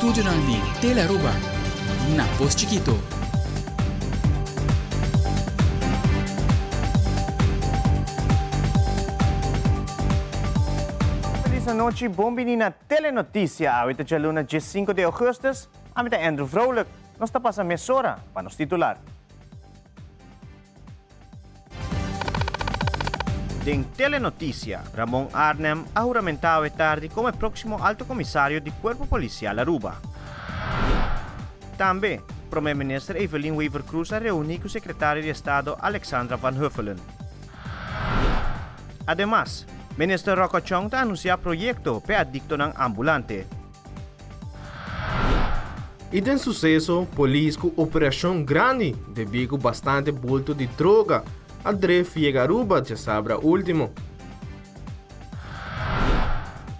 estúdio ni Tele Aruba, na Pos Chiquito. Feliz noite, bombini na Telenotícia. Awit at luna 5 de Augustus, amit Andrew Vrolijk. Nos tapas a mesora, para nos titular. Em Telenotícia, Ramon Arnem juramentado tarde como o próximo alto comissário do Corpo Policial Aruba. Também, Primeiro-Ministro Evelyn Weaver Cruz reuniu com o Secretário de Estado Alexandra Van Huffelen. Además, Minister Rocco Chong anuncia proyecto para adicto ng ambulante. E tem sucesso, polícia com operação grande, devido bastante bulto de droga. André Fiegaruba já sabra último.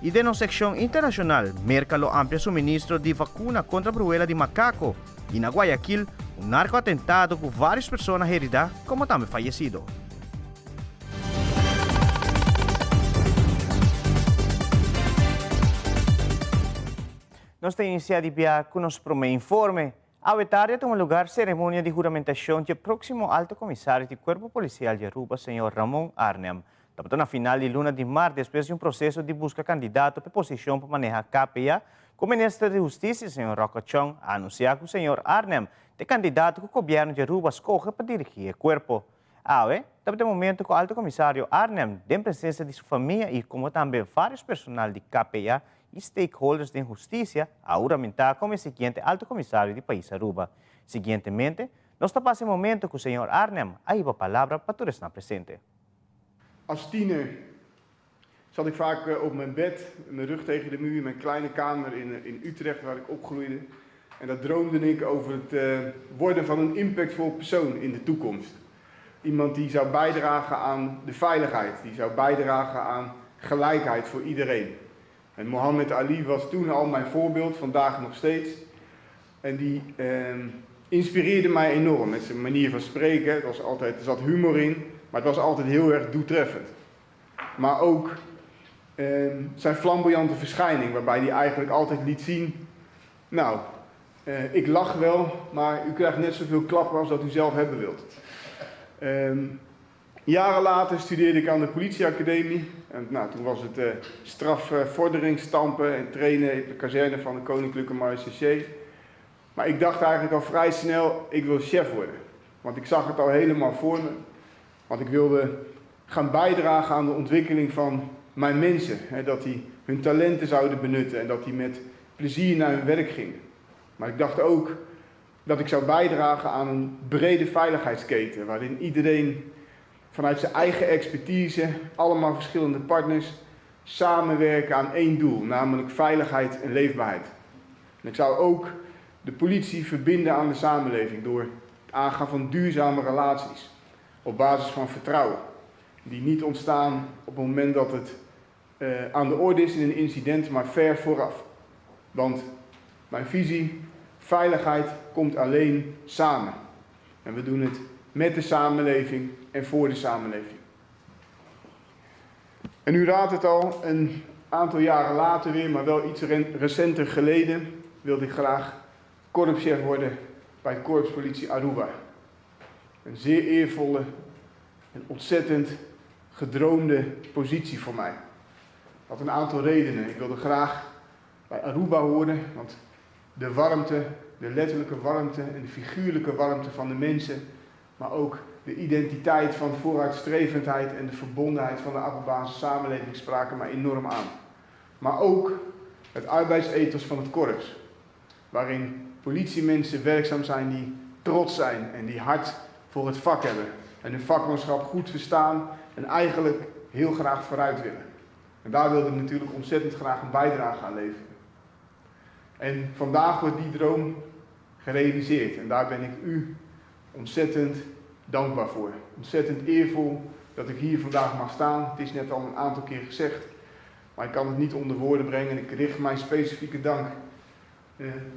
E de nossa secção internacional, mercalo amplia suministro de vacuna contra a viruela de macaco. E na Guayaquil, narcoatentado com várias pessoas heridas, como também falecido. Nós temos iniciado com nosso primeiro informe. A tarde tem lugar cerimônia de juramentação do próximo alto comissário do Corpo Policial de Aruba, Sr. Ramon Arnem. Estamos na final de luna de março, depois de processo de busca candidato para posição para manejar KPA, o ministro de Justiça, Sr. Rocco Chong, anunciou que o Sr. Arnem é candidato que o governo de Aruba escolhe para dirigir o corpo. Estamos no momento que o alto comissário Arnem tem presença de sua família e como também vários personal de KPA e stakeholders de justiça a juramentar como o seguinte alto comissário do país Aruba. Seguintemente, nós estamos em momento que o Sr. Arnem aí a palavra para todos estar presente. Als tiener zat ik vaak op mijn bed, mijn rug tegen de muur in mijn kleine kamer in Utrecht waar ik opgroeide. En dat droomde ik over het worden van een impactvol persoon in de toekomst. Iemand die zou bijdragen aan de veiligheid, die zou bijdragen aan gelijkheid voor iedereen. En Mohammed Ali was toen al mijn voorbeeld, vandaag nog steeds. En die inspireerde mij enorm met zijn manier van spreken. Er zat humor in, maar het was altijd heel erg doeltreffend. Maar ook zijn flamboyante verschijning, waarbij hij eigenlijk altijd liet zien... Nou, ik lach wel, maar u krijgt net zoveel klappen als dat u zelf hebben wilt. Jaren later studeerde ik aan de politieacademie. En, toen was het strafvordering, stampen en trainen in de kazerne van de Koninklijke Marechaussee. Maar ik dacht eigenlijk al vrij snel, ik wil chef worden. Want ik zag het al helemaal voor me. Want ik wilde gaan bijdragen aan de ontwikkeling van mijn mensen. Hè, dat die hun talenten zouden benutten en dat die met plezier naar hun werk gingen. Maar ik dacht ook dat ik zou bijdragen aan een brede veiligheidsketen. Waarin iedereen vanuit zijn eigen expertise, allemaal verschillende partners, samenwerken aan één doel, namelijk veiligheid en leefbaarheid. En ik zou ook de politie verbinden aan de samenleving door het aangaan van duurzame relaties op basis van vertrouwen. Die niet ontstaan op het moment dat het aan de orde is in een incident, maar ver vooraf. Want mijn visie, veiligheid komt alleen samen. En we doen het met de samenleving en voor de samenleving. En u raadt het al, een aantal jaren later weer, maar wel iets recenter geleden, wilde ik graag korpschef worden bij het Korps Politie Aruba. Een zeer eervolle en ontzettend gedroomde positie voor mij. Dat had een aantal redenen. Ik wilde graag bij Aruba horen, want de warmte, de letterlijke warmte en de figuurlijke warmte van de mensen, maar ook de identiteit van vooruitstrevendheid en de verbondenheid van de Arubaanse samenleving spraken mij enorm aan. Maar ook het arbeidsethos van het korps, waarin politiemensen werkzaam zijn die trots zijn en die hart voor het vak hebben. En hun vakmanschap goed verstaan en eigenlijk heel graag vooruit willen. En daar wilde ik natuurlijk ontzettend graag een bijdrage aan leveren. En vandaag wordt die droom gerealiseerd en daar ben ik u ontzettend dankbaar voor. Ontzettend eervol dat ik hier vandaag mag staan. Het is net al een aantal keer gezegd, maar ik kan het niet onder woorden brengen. En ik richt mijn specifieke dank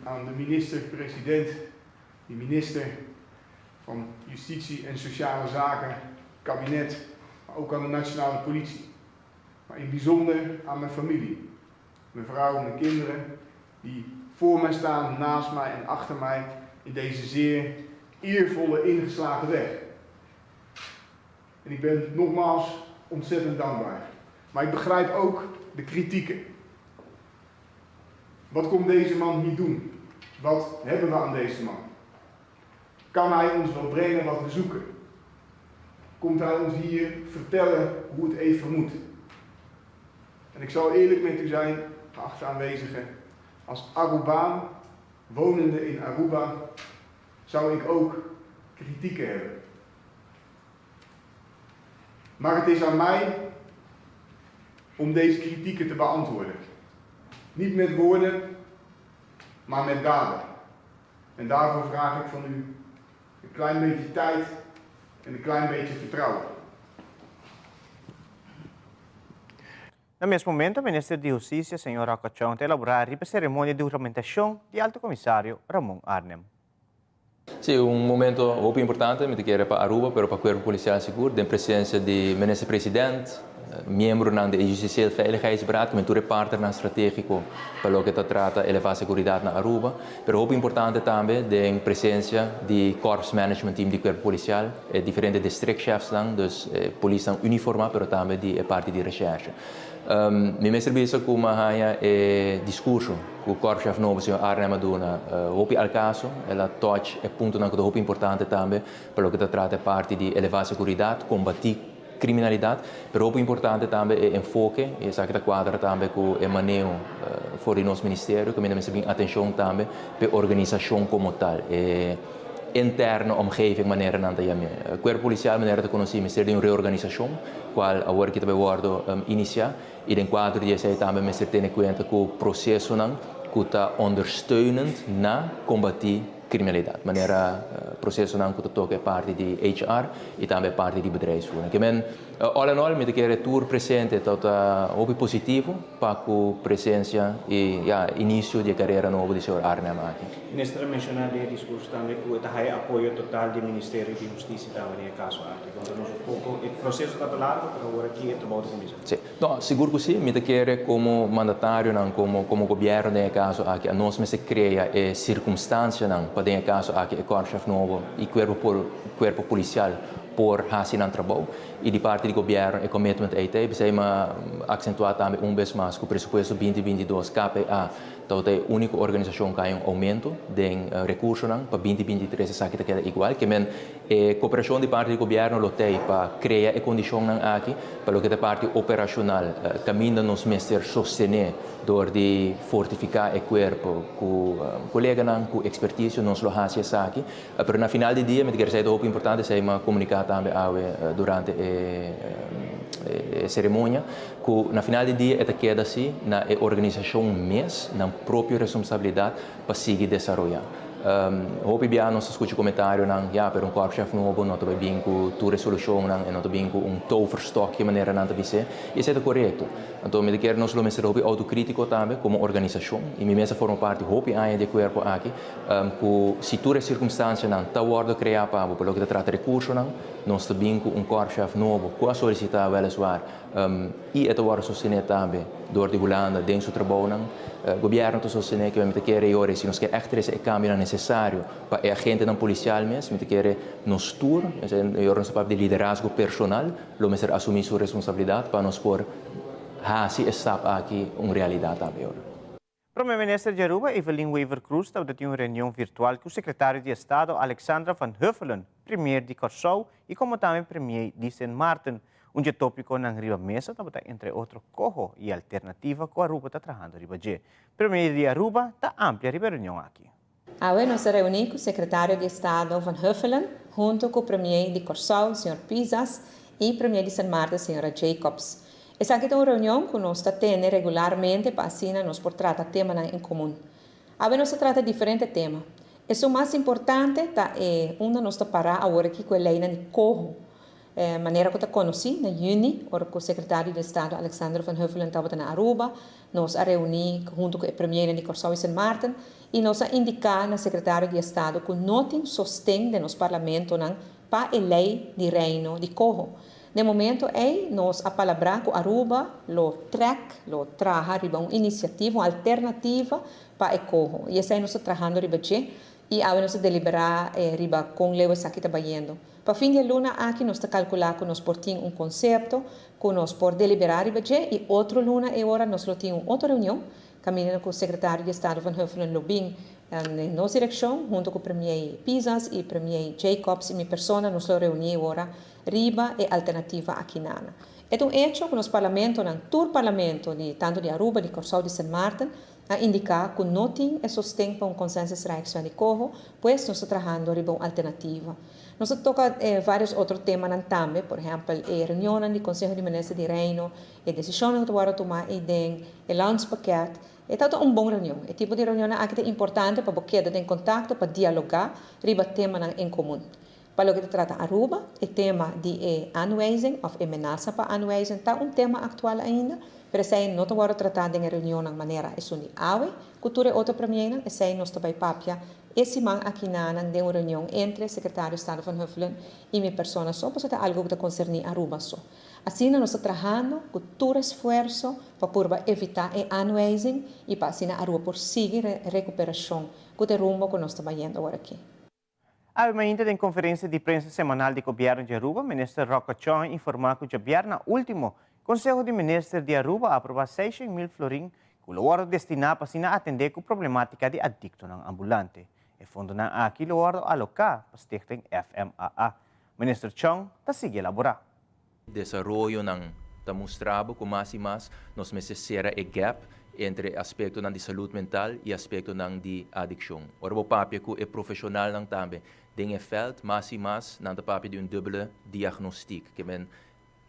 aan de minister-president, de minister van Justitie en Sociale Zaken, kabinet, maar ook aan de nationale politie. Maar in het bijzonder aan mijn familie. Mijn vrouw en mijn kinderen, die voor mij staan, naast mij en achter mij in deze zeer eervolle ingeslagen weg. En ik ben nogmaals ontzettend dankbaar. Maar ik begrijp ook de kritieken. Wat komt deze man hier doen? Wat hebben we aan deze man? Kan hij ons wel brengen wat we zoeken? Komt hij ons hier vertellen hoe het even moet? En ik zal eerlijk met u zijn, geachte aanwezigen, als Arubaan, wonende in Aruba, zou ik ook kritieken hebben. Maar het is aan mij om deze kritieken te beantwoorden. Niet met woorden, maar met daden. En daarvoor vraag ik van u een klein beetje tijd en een klein beetje vertrouwen. No mesmo momento, o Ministro de Justiça, Sr. Acachão, elaborar a cerimônia de juramentação de Alto Comissário Ramon Arnem. Sì, un momento molto importante, mi chiede per Aruba, per il Corpo Policiale Sicuro, in presenza di ministro-presidente, membro del Justitieel Veiligheidsberaad, come tu partner strategico per lo che tratta la sicurezza in Aruba, però molto importante anche in presenza di Corps Management Team di Corpo Policiale e differenti districtchefs, dus politie uniforma, però anche di parte di ricerca. Mi messo bezig come haya discorso con il corpschef novo signor Arnem Aduna hopi al caso e la touch è punto anche hopi importante tambe per lo che tratta parte di elevare sicurezza, combattere criminalità, però hopi importante tambe è enfoque e sa che da quadra tambe con il manejo fuori il nostro ministero, che mi messo ben attenzione tambe per organizzazione come tal. Interne omgeving maniera nanta yami. Corpo policiale maniera te conosci ministero di reorganizzazione, qual a work che guardo inicia, e in quadro di sei tambe ministero tiene conta con processo nan, che ondersteunend na combattere criminalità. Maniera processo nan che tocca parte di HR e tambe parte di bedrijfsvoering. Che men all in all met een tour presente tot op positivo, paco presença e início de carreira novo de senhor Arnem aqui. Ministro mencionou no discurso também que tem apoio total do Ministério de Justiça também no caso aqui. Então, o processo está largo, mas agora aqui é trabalho de comissão. Sim, no, seguro que sim. Me quer como mandatário, como governo no caso aqui, a nós se cria circunstância para no caso aqui o corpo novo e corpo policial por hasin ang trabalho e de parte do governo e commitment IT, bisogna accentuare também vez mais que o presupuesto 2022 KPA então é a única organização que tem aumento de recursos para 2023 essa que queda igual que men cooperação de parte do governo lo tem para criar a condição aqui para o que da parte operacional caminho nos mestre sostener door de fortificar o corpo com colega com expertise nos lo hace aqui pero na final do dia me quer dizer muito importante é comunicar também durante a cerimônia que na final do dia é queda assim na organização mesmo na própria responsabilidade para seguir desenvolvendo. Hopi bia non escuto comentário não per corpo-chefe novo não também bem com tua resolução não e não também com toverstok de maneira não também se isso é correto então me quero nós lo mesmo hopi autocrítico também como organização e me mesmo forma parte hopi aí de corpo aqui com se tua circunstância não tá word criar para pelo que trata recurso não nós também com corpo-chefe novo com a solicitar venezuela e é word sostener também door de Holanda dentro do trabalho não governo te sostener que me quer ora se nós quer echt esse cambio necessário para a gente não policial mesmo me quer nos tour eu não sou de liderazgo personal lo mesmo assumir sua responsabilidade para nós por se está aqui uma realidade também. Primeiro-ministro de Aruba, Evelyn Weaver Cruz, estava em uma reunião virtual com o secretário de Estado, Alexandra van Huffelen, premier de Curaçao e como também premier de Sint Maarten. Tópico na riba mesa, entre outros, corro e alternativa que a Aruba está trabalhando riba de. Primeiro de Aruba está ampla a reunião aqui. Hoje nós reunimos com o secretário de Estado Van Huffelen, junto com o premier de Curaçao, Sr. Pisas, e o premier de Sint Maarten, Sra. Jacobs. Essa aqui é uma reunião que nós temos regularmente para assim nós por tratar temas em comum. Hoje nós trata diferentes temas. O mais importante é onde nós parar agora aqui com a lei de corro. Maneira que eu conheci, na Juni, com o secretário de Estado, Alexandra van Huffelen, estava na Aruba, nós reunimos junto com o premier de Curaçao e Sint Maarten, e nós indicamos na secretário de Estado que não tem sustento no parlamento para a lei de reino de corro. No momento, nós apalabramos com Aruba, lo traja riba iniciativa, uma alternativa para ecoho. E essa nós estamos trabalhando riba e agora nós deliberar riba com lewes aqui trabalhando. Para fim de luna aqui nós calcular que nós portamos conceito, que nós por deliberar riba e outro luna e agora nós temos outra reunião, caminhando com o secretário de Estado van Huffelen Lobing em nossa direção, junto com o premier Pisas e o premier Jacobs e minha persona, nós reunimos agora riba e alternativa aqui nana. É um hecho que nos parlamento, no tour parlamento de tanto de Aruba, de Corsau de San Martin, a indicar que não tem e sustém para consenso de corro, pois nós estamos trabalhando riba uma alternativa. Nós toca vários outros temas também, por exemplo, a reunião do Conselho de Ministros de Reino, a decisão que vai tomar o landspaket. É tanto bom reunião. É tipo de reunião que é importante para porque em contato, para dialogar, riba tema em comum. Para o que trata Aruba, o tema de aanwijzing, ou amenaça para aanwijzing, está tema atual ainda, mas aí não está tratado em reunião de maneira de awe, cultura outra primeira, e aí nós também papia, esse man aqui na uma reunião entre o secretário de Estado van Huffelen e minha persona só, porque é algo que concerne Aruba só. Assim, nós estamos trabalhando com todo esforço para evitar a aanwijzing e para assim Aruba por seguir a recuperação, com o rumo que nós estamos indo agora aqui. Ainda em conferência de imprensa semanal do governo de Aruba, o ministro Roca Chong informou que o governo último Conselho de Ministros de Aruba aprovou 600.000 florin que o lugar destinado para atender com a problemática de adicto ng ambulante. E fundo ng aqui o lugar alocar para stichting FMAA. Ministro Chong está sigue elaborar. Desarrollo está mostrado que mais e mais nós necessitamos o gap entre aspecto de saúde mental e aspecto de adicção. Ora, o papel que é profissional também tem feld mais e mais na papel de duplo diagnóstico, que é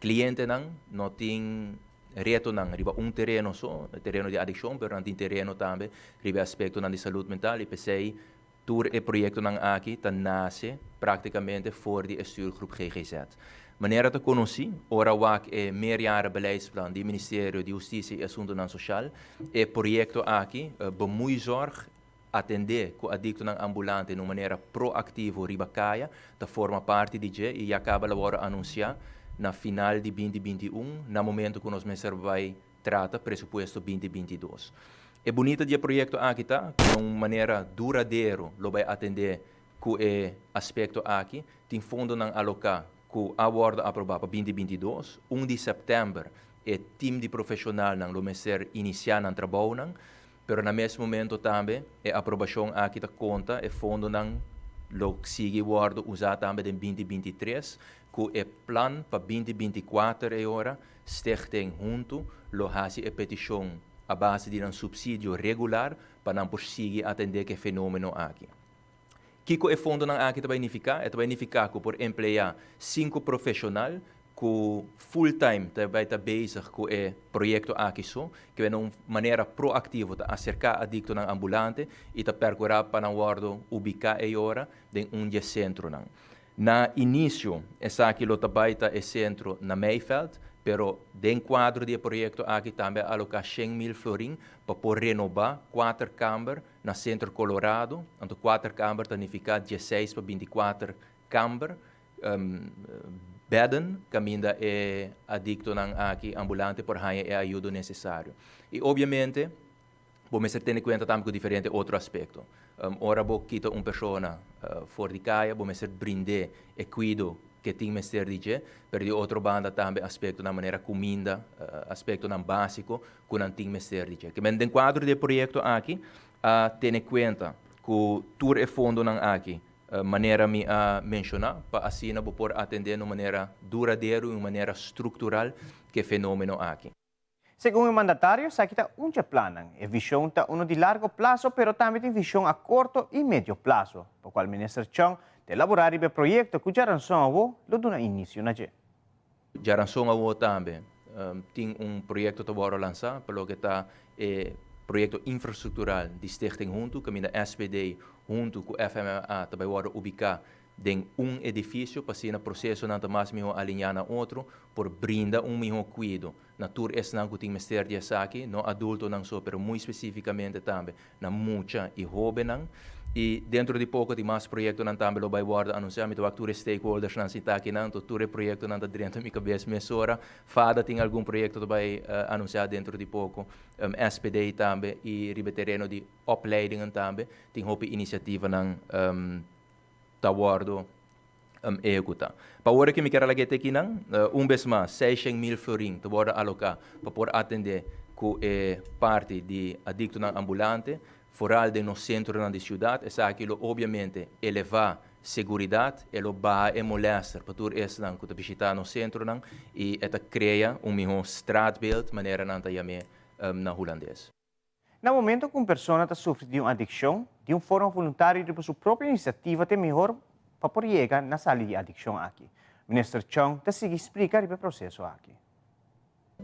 cliente não tem reto riba terreno só, terreno de adicção, mas não tem terreno também riba aspecto de saúde mental e pensei tur e projeto aqui está nasce praticamente fora de estuurgroep GGZ. Maneira de conhecer, ora é meerjaren beleidsplan do Ministério de Justiça e Assuntos Sociais, e projeto aqui bemoeizorg atender com adicto ambulante de uma maneira proativa riba caia, da forma parte de G e acaba agora anunciar na final de 2021, no momento que nós vai tratar presupuesto 2022. É bonito de projeto aqui tá, de uma maneira duradoura, lo vai atender com o aspecto aqui, tem fundo não alocar que a acordo aprovado para 2022, 1 de setembro, o time de profissional não vai iniciar no trabalho, mas no mesmo momento também a aprovação aqui da conta e fundo não lo sigue acordo usar também em 2023, que o plano para 2024 é hora stichting junto lo hace a petição a base de um subsídio regular para não conseguir atender que fenômeno aqui. Kiko é fundo não aqui vai significar que por emplear 5 profissionais que full time vai estar bezig com o projeto aqui só, que é uma maneira proativa de acercar adicto não ambulante e de percorrer para não guardo ubicar e hora em centro não. Na início essa aqui lo vai estar centro na Mayfeld, pero dentro quadro de projeto aqui também alocar 100.000 florin para por renovar 4 câmaras na centro Colorado, então 4 câmaras significa 16 para 24 câmaras, beden, caminda é adicto aqui ambulante por ganhar a ajuda necessária. E obviamente, vamos ter em conta também com diferente outro aspecto. Ora, vou quitar uma pessoa fora de casa, vamos brindar e cuidar que tem mestre de pero de outra banda também aspecto na maneira comida, aspecto não básico que não tem mestre de que men den quadro de projeto aqui tem em conta que o tour e fundo não aqui maneira me mencionar para assim não por atender de maneira duradoura e maneira estrutural que fenômeno aqui. Segundo o mandatário, sa kita unja planan e visão ta uno de largo prazo, pero também tem visão a curto e médio prazo, por qual Ministro Chong de elaborar o projeto que já lançou lo duna início na G. Já lançou também tem projeto que vai lançar, pelo que está projeto infraestrutural de stichting junto, que a SPD junto com o FMA também vai ubicar em edifício para ser no processo não mais melhor alinhar na outro por brindar melhor cuidado na tour esse não que tem mestre de aqui não adulto não só pero muito especificamente também na mucha e jovem não E dentro de pouco, tem mais projetos não também vai guardar anunciar, me toque stakeholders não se tá aqui não, todo projeto não tá dentro da minha cabeça, mesora, fada tem algum projeto que vai anunciar dentro de pouco, SPD também e ribeterreno de opleidingen também, tem hope iniciativa não tá guardo executar. Para hora que me quero lagar aqui não, vez mais 600.000 florin tá guarda alocar para poder atender com parte de adicto não ambulante. Foral de no centro da cidade, é aquilo obviamente elevar segurança, ele vai molestar para tudo isso não que visitar no centro não e esta cria melhor straatbeeld maneira não também na holandês. No momento que uma pessoa está sofrendo de uma adicção, de uma forma voluntária de sua própria iniciativa, tem melhor para poder chegar na saída de adicção aqui. O ministro Chong está seguindo explicar o processo aqui.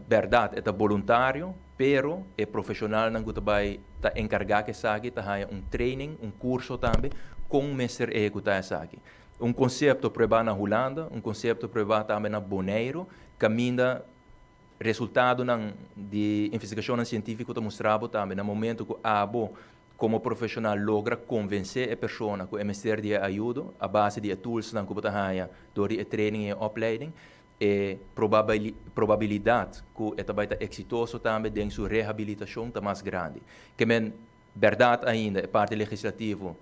Verdade, é voluntário, pero é profissional não que vai tá encarregar que sabe, tá training, curso também com o mestre executar essa aqui. Conceito provado na Holanda, conceito provado também na Bonaire, caminha resultado de investigação científica que mostrava também no momento que como profissional logra convencer a pessoa que é mestre de ajuda a base de tools que você tem durante training e opleiding. E probabilidade que esta vai estar exitoso também em sua reabilitação está mais grande. Que é verdade ainda, a parte legislativa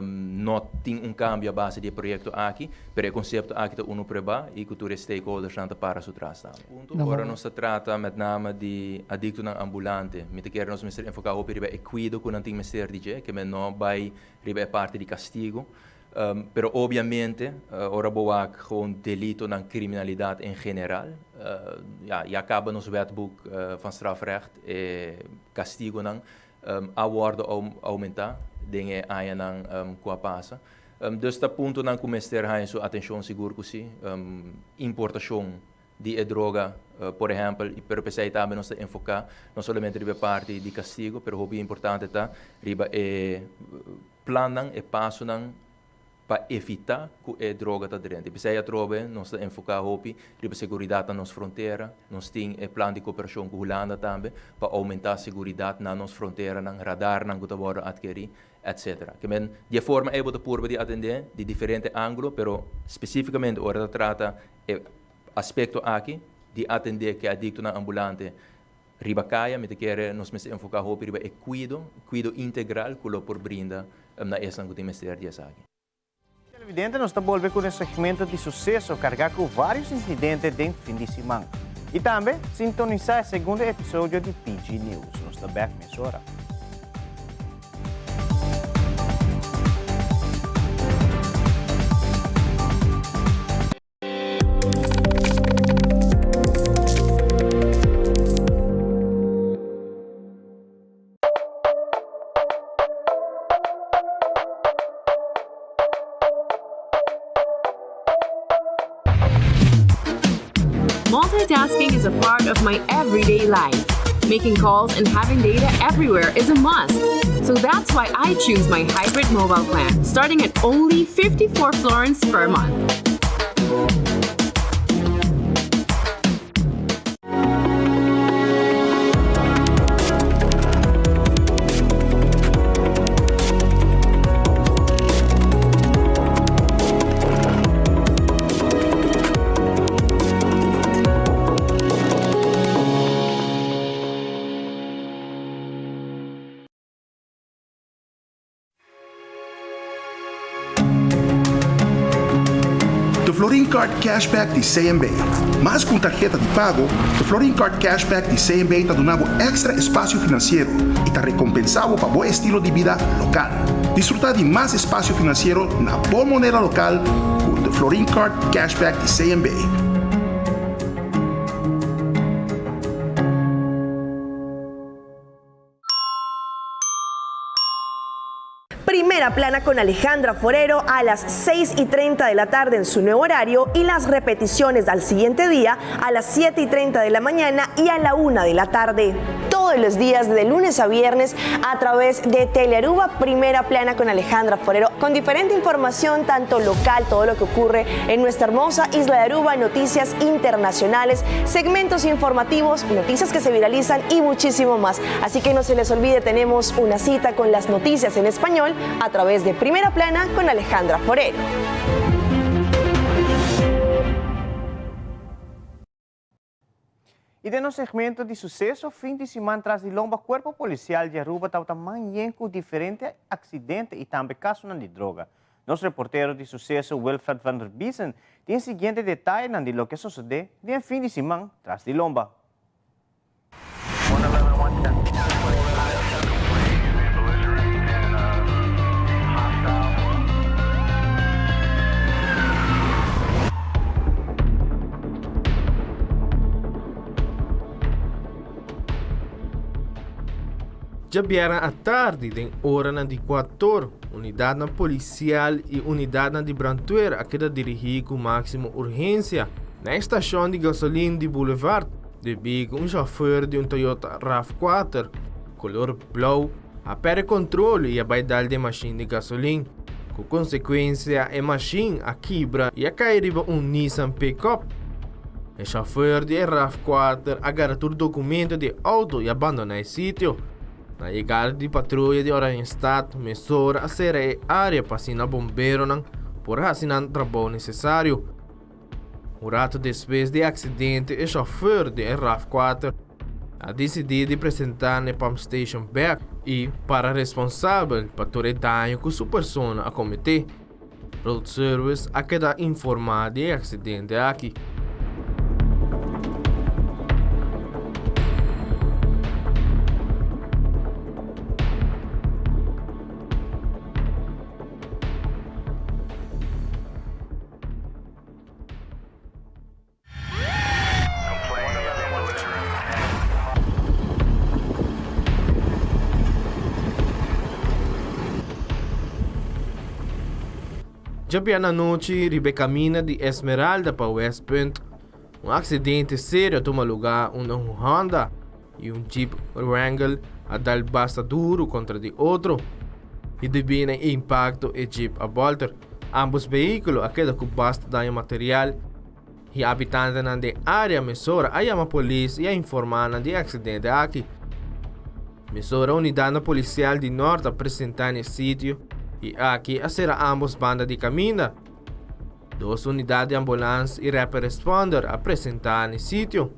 não tem cambio à base do projeto aqui, mas o conceito aqui está provado e que os stakeholders estão para o trás. Agora não se trata met name de adicto não ambulante, me quer nós mestre enfocar o perigo cuido que não tem mestre DJ, que não vai ribe parte de castigo. Pero obviamente, ora boa gewoon delito na criminalidade em geral. E acaba nos wetboek van strafrecht e castigo não a worden aumentar, dingen aí não qua passa. Dus dat ponto não começar a sua atenção seguro que sim, importação de droga, por exemplo, e per pensar também nós enfocar não somente riba parte de castigo, pero o importante tá riba plan e passo não para evitar que a droga está dentro. Precisa trobe, nós enfocar hopi, a segurança na nossa fronteira, nós temos plano de cooperação com a Holanda também, para aumentar a segurança na nossa fronteira, na radar, na que está adquirir, etc. De forma é poder de atender de diferentes ângulos, mas especificamente ora trata aspecto aqui de atender que adicto na ambulante riba caia, me quer nós enfocar hopi riba cuido integral que lo por brinda na essa que temos de aqui. Evidente, nós estamos voltando com um segmento de sucesso carregado com vários incidentes dentro do fim de semana. E também sintonizar o segundo episódio de PG News. Nós estamos back nessa hora. Multitasking is a part of my everyday life. Making calls and having data everywhere is a must. So that's why I choose my hybrid mobile plan, starting at only 54 florins per month. Florin Card Cashback de CMB. Mas com tarjeta de pago, o Florin Card Cashback de CMB está dando extra espaço financeiro e está recompensado para bom estilo de vida local. Desfrutar de mais espaço financeiro na boa moneda local com o Florin Card Cashback de CMB. Primera plana con Alejandra Forero a las 6:30 de la tarde en su nuevo horario y las repeticiones al siguiente día a las 7:30 de la mañana y a la 1 de la tarde. todos los días, de lunes a viernes, a través de Telearuba, Primera Plana con Alejandra Forero, con diferente información, tanto local, todo lo que ocurre en nuestra hermosa isla de Aruba, noticias internacionales, segmentos informativos, noticias que se viralizan y muchísimo más. Así que no se les olvide, tenemos una cita con las noticias en español a través de Primera Plana con Alejandra Forero. E no segmento de sucesso, fim de semana traz de lomba, Corpo Policial de Aruba está manhã com diferente acidente e também caso de droga. Nosso reporteiro de sucesso, Wilfred van der Biesen, tem o seguinte detalhe de lo que sucede de fim de semana traz de lomba. Já vieram à tarde, em hora de 4, unidade policial e unidade de brandweer a queda dirigir com máxima urgência na estação de gasolina de Boulevard, devido um chauffeur de Toyota RAV4, color blau, a perde controle e a baidal de machine de gasolina. Com consequência, a machine a quebra e a cair riba Nissan Pickup. O chauffeur de RAV4 agarra todo documento de auto e abandona o sítio. Na chegada de patrulha de Oranjestad, mesura a ser a área para assinar bombeiro por assinar o trabalho necessário. O rato depois do acidente, o chauffeur de RAV4 a decidido apresentar na Pump Station Back e para responsável para todo o dano que sua persona a cometer. Road Service a quedar informado do acidente aqui. Já bem na noite, ribe caminha de Esmeralda para West Point. Acidente sério toma lugar onde Honda e Jeep Wrangler a dar basta duro contra o outro. E devido ao impacto, o Jeep a voltar. Ambos veículos a queda com basta dano material. E habitantes na área mesura a chama a polícia e a informar do acidente aqui. Mesura a unidade policial de norte apresentar no sítio. E aqui a será ambos bandas de caminho. 2 unidades de ambulância e rapid responder apresentar no sítio.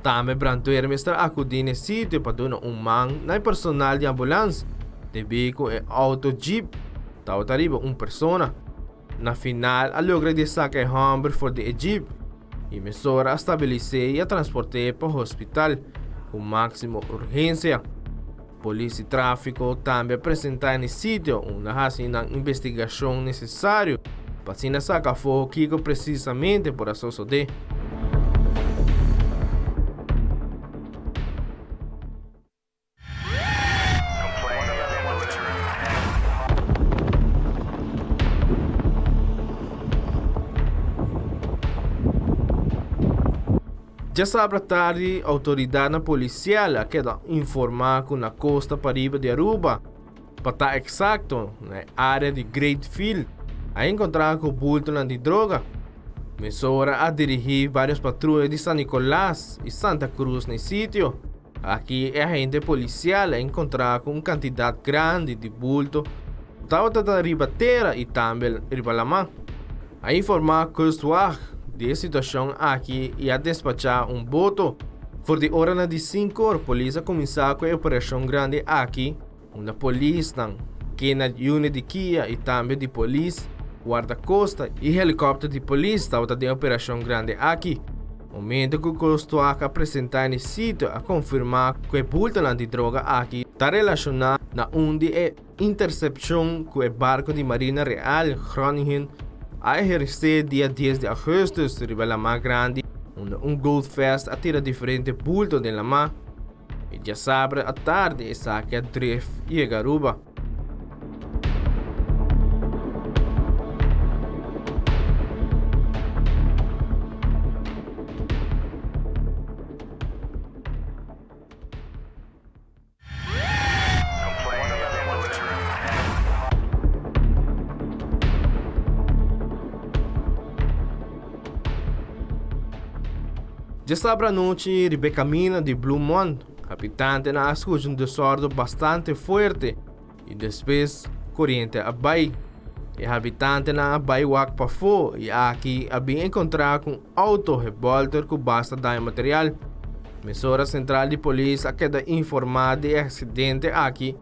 Também brandweer mestra acudir no sítio para dar man na personal de ambulância. Devido com o auto jeep, estava arriba pessoa. Na final, a logra de sacar Humber for the jeep. E mesura a estabelecer e a transportar para o hospital com máxima urgência. Polícia e tráfico também apresentar no sítio uma investigação necessária para se sacar fogo que precisamente por suceder. Já sabe tarde, a autoridade policial queda informar com a costa pariba de Aruba, para estar exato na área de Great Field, a encontrar com bulto de droga. Mesura a dirigir várias patrulhas de San Nicolás e Santa Cruz no sítio. Aqui a agente policial a encontrar com uma quantidade grande de bulto, estava da ribateira e também ribalamã. A informar Coastwatch de situação aqui e a despachar boto. Por de hora de 5 a polícia começar com a operação grande aqui. Uma polícia que na unidade de Kia e também de polícia, guarda-costa e helicóptero de polícia estava de operação grande aqui. Momento que o Coastwatch apresentar no sítio a confirmar que o bulto de droga aqui está relacionado na onde é intercepção com o barco de Marinha Real Groningen a exercer dia 10 de agosto riba La Mar Grande, onde Gold Fest atira diferentes bultos de La Mar. E já sabe à tarde saque a drift e a Aruba. Já sabra noite, Rebecca Mina de Bluemont, habitante na escuta desordem bastante forte e depois corrente abai. E habitante na abai wak pa fo e aqui havia encontrado com auto revolter com basta de material. Emissora Central de Polícia queda informada de acidente aqui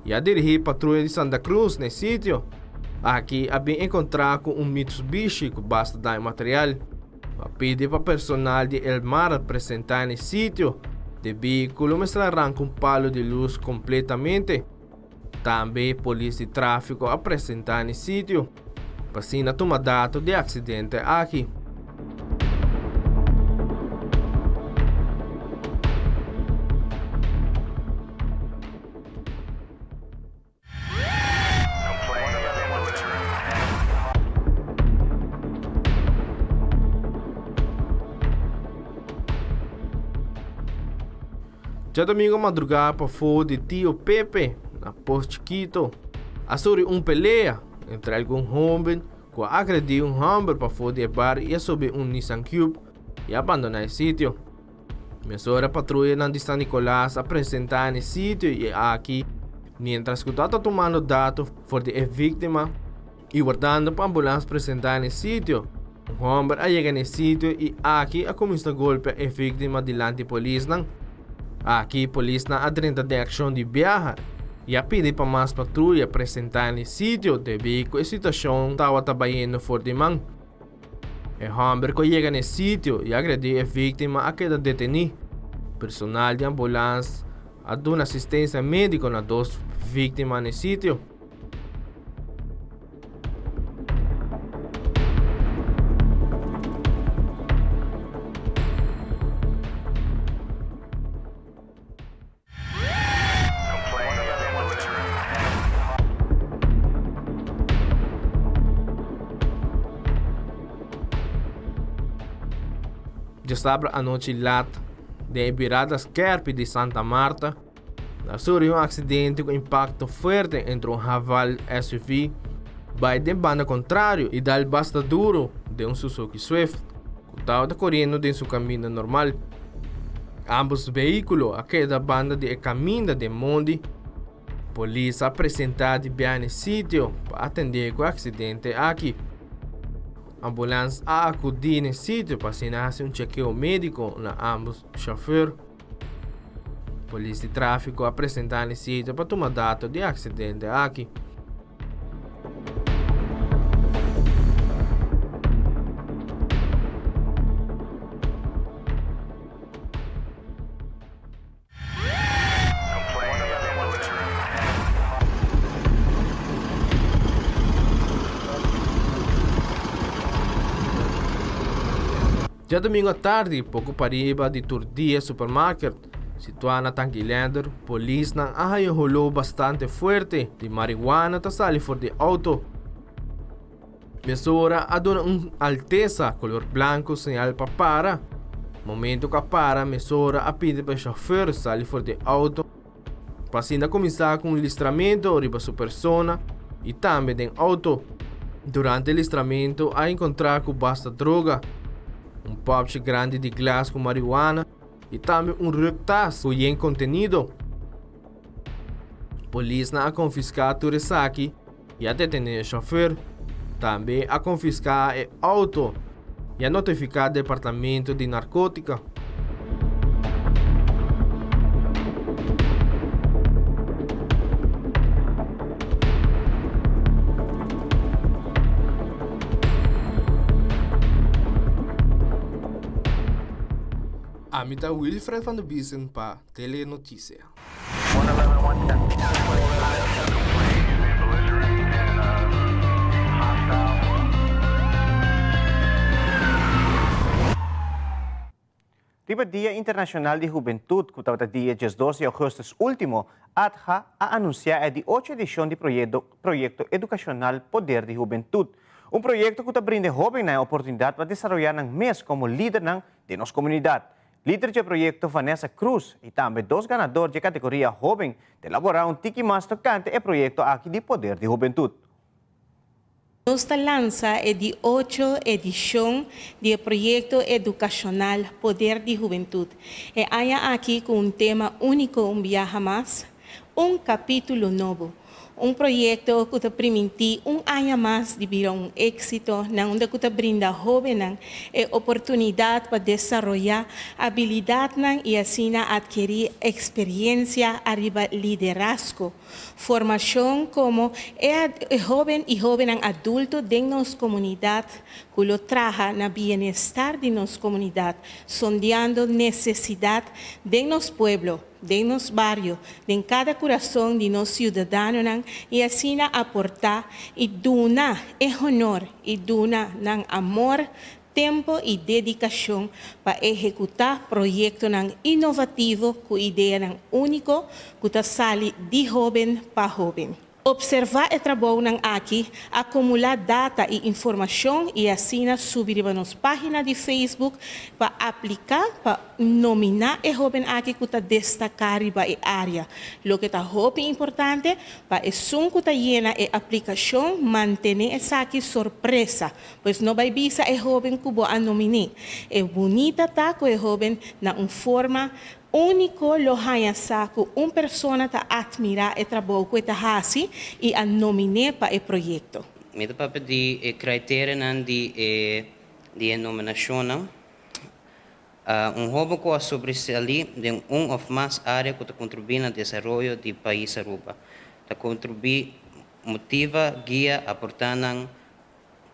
e a dirigir patrulha de Santa Cruz nesse sítio. Aqui havia encontrado com Mitsubishi com basta de material. A pedir para personal de Elmar apresentar nesse sítio. De veículo mas arranca palo de luz completamente. Também polícia de tráfego apresentar nesse sítio. Para tomar dado de acidente aqui. Já domingo madrugada para fora de tio Pepe, na Posto Chiquito, sobre peleia entre algum homem que agrediu homem para fora do bar e sobre Nissan Cube e abandonar o sítio. Emissora patrulha na de San Nicolás apresentar no sítio e aqui, mientras que está tomando dados sobre a vítima e guardando para a ambulância apresentar no sítio. Homem chega no sítio e aqui começa a golpear a vítima diante da polícia. Aqui, a polícia na adrenta de ação de viaja e a pedir para mais patrulha apresentar no sítio de veículo a situação estava trabalhando fortemente. O homem que chega no sítio e agrediu a vítima a queda detenido. Personal de ambulância a dar assistência médica nas duas vítimas no sítio. Já sabe a noite lata de virada esquerda de Santa Marta, surgiu acidente com impacto forte entre Haval SUV vai de banda contrário e dal basta duro de Suzuki Swift, que estava correndo de seu caminho normal. Ambos veículos a queda banda de caminho de Mondi. Polícia apresentada bem no sítio para atender o acidente aqui. Ambulância a acudir no sítio para assinar chequeio médico na ambos chauffeur. Polícia de tráfego apresentar no sítio para tomar dado de acidente aqui. Já domingo à tarde, pouco pariba de Turdia Supermarket, situado na Tanquilander, polícia rolou bastante forte de marihuana que sali fora de auto. Mesura a dona alteza color branco sinal para para. Momento que para, mesura a pedir para o chauffeur sali fora de auto. Para começar com o listramento riba sua persona e também de auto. Durante o listramento, a encontrar com basta droga. Pouch grande de glas com marihuana e também rectas com yen contenido. Polícia a confiscar tudo isso aqui e a detener o chauffeur. Também a confiscar o auto e a notificar o departamento de narcótica. Amita Wilfred van de Biesen para Telenotícia. Riba Dia Internacional de Juventud, que estava dia 12 de agosto último, ADHA a anunciar a 8ª edição do projeto educacional Poder de Juventud. Projeto que brinda jovens a oportunidade para desenvolver um mês como líder de nossa comunidade. Líder do projeto Vanessa Cruz e também 2 ganadores de categoria jovem de elaborar tiki mais tocante e projeto aqui de Poder de Juventud. Nuestra lanza es de 8 edición del proyecto educacional Poder de Juventud. Hay aquí con un tema único, un viaje más, un capítulo nuevo. Un proyecto que te permite un año más de vivir un éxito, donde te brinda a jóvenes oportunidad para desarrollar habilidad y así adquirir experiencia arriba liderazgo, formación como joven y joven adulto de nuestra comunidad, que lo traja en el bienestar de nuestra comunidad, sondeando necesidad de nuestro pueblo, de nuestro barrio, de cada corazón de nuestros ciudadanos y así aportar y donar honor y donar amor, tiempo y dedicación para ejecutar proyectos innovativos con ideas únicas que salen de joven para joven. Observar el trabajo aquí, acumular data e información y así subir a nuestra página de Facebook para aplicar, para nominar el joven aquí que está destacar en la área. Lo que está muy importante, para el que está llena de aplicación, mantener esa aquí sorpresa, pues no va a visa el joven que va a nominar. Es bonita que el joven na una forma único lo haya saco una persona que admira el trabajo que está haciendo y a nominar para el proyecto. Me da de criteria de nominación. Joven que sobresalir de o más áreas que contribuyen al desarrollo del país Aruba. La contribuye, motiva, guía, aportan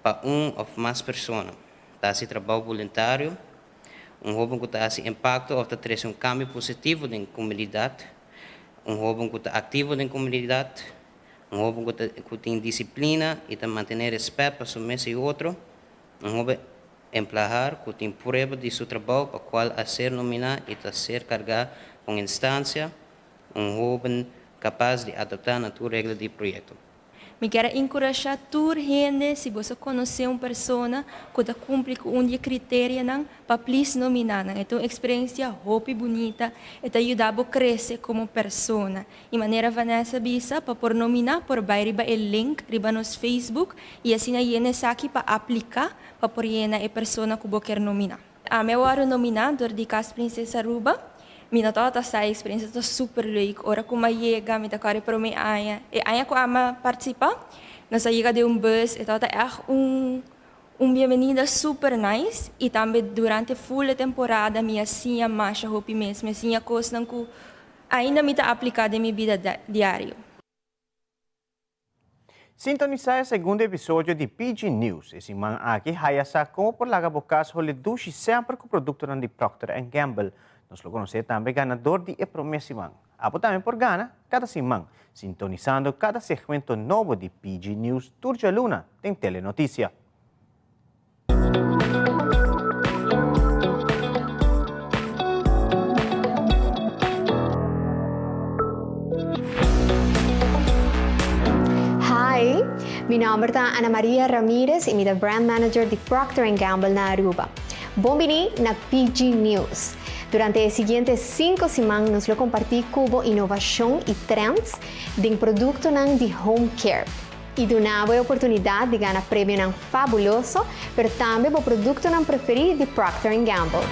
para o más personas. Hace trabajo voluntario. Joven que hace impacto ou traz cambio positivo na comunidade, joven que está ativo na comunidade, joven que tem disciplina e manter respeito para somente e outro, joven empregado que tem prova de seu trabalho para qual a ser nominado e a ser carregado com instância, joven capaz de adaptar a tua regra de projeto. Me quero encorajar toda gente, se você conhecer uma pessoa que cumpre com um critério para please nominar. É uma experiência muito bonita e te ajuda a crescer como pessoa. De maneira Vanessa bisa para por nominar por baixo o link riba nos Facebook e assim a gente aqui para aplicar para por gente a pessoa que você quer nominar. A meu hora nominador de Casa Princesa Aruba. Minha tota essa experiência está super leuk. Ora como chega, me tocar para mim aia. E aia que ama participar, nós chega de bus, e tota é bem-vinda super nice. E também durante a full temporada minha sinha marcha hopi mesmo, minha sinha coisa que ainda me está aplicada em minha vida diária. Sintonizar o segundo episódio de PG News. Esse man aqui hayasa como por laga bocas hole dushi sempre com o produto de Procter & Gamble. Nos lo conoce também ganador de Promia Simang. Apo também por gana cada Simang, sintonizando cada segmento novo de PG News Turja Luna em Telenotícia. Hi, meu nome é Ana Maria Ramirez e sou Brand Manager de Procter & Gamble na Aruba. Bom-vindo na PG News. Durante as seguintes 5 semanas, nós vamos compartilhar como inovação e trends de produtos de home care. E dar a oportunidade de ganhar prêmio fabuloso, mas também o produto preferido de Procter & Gamble.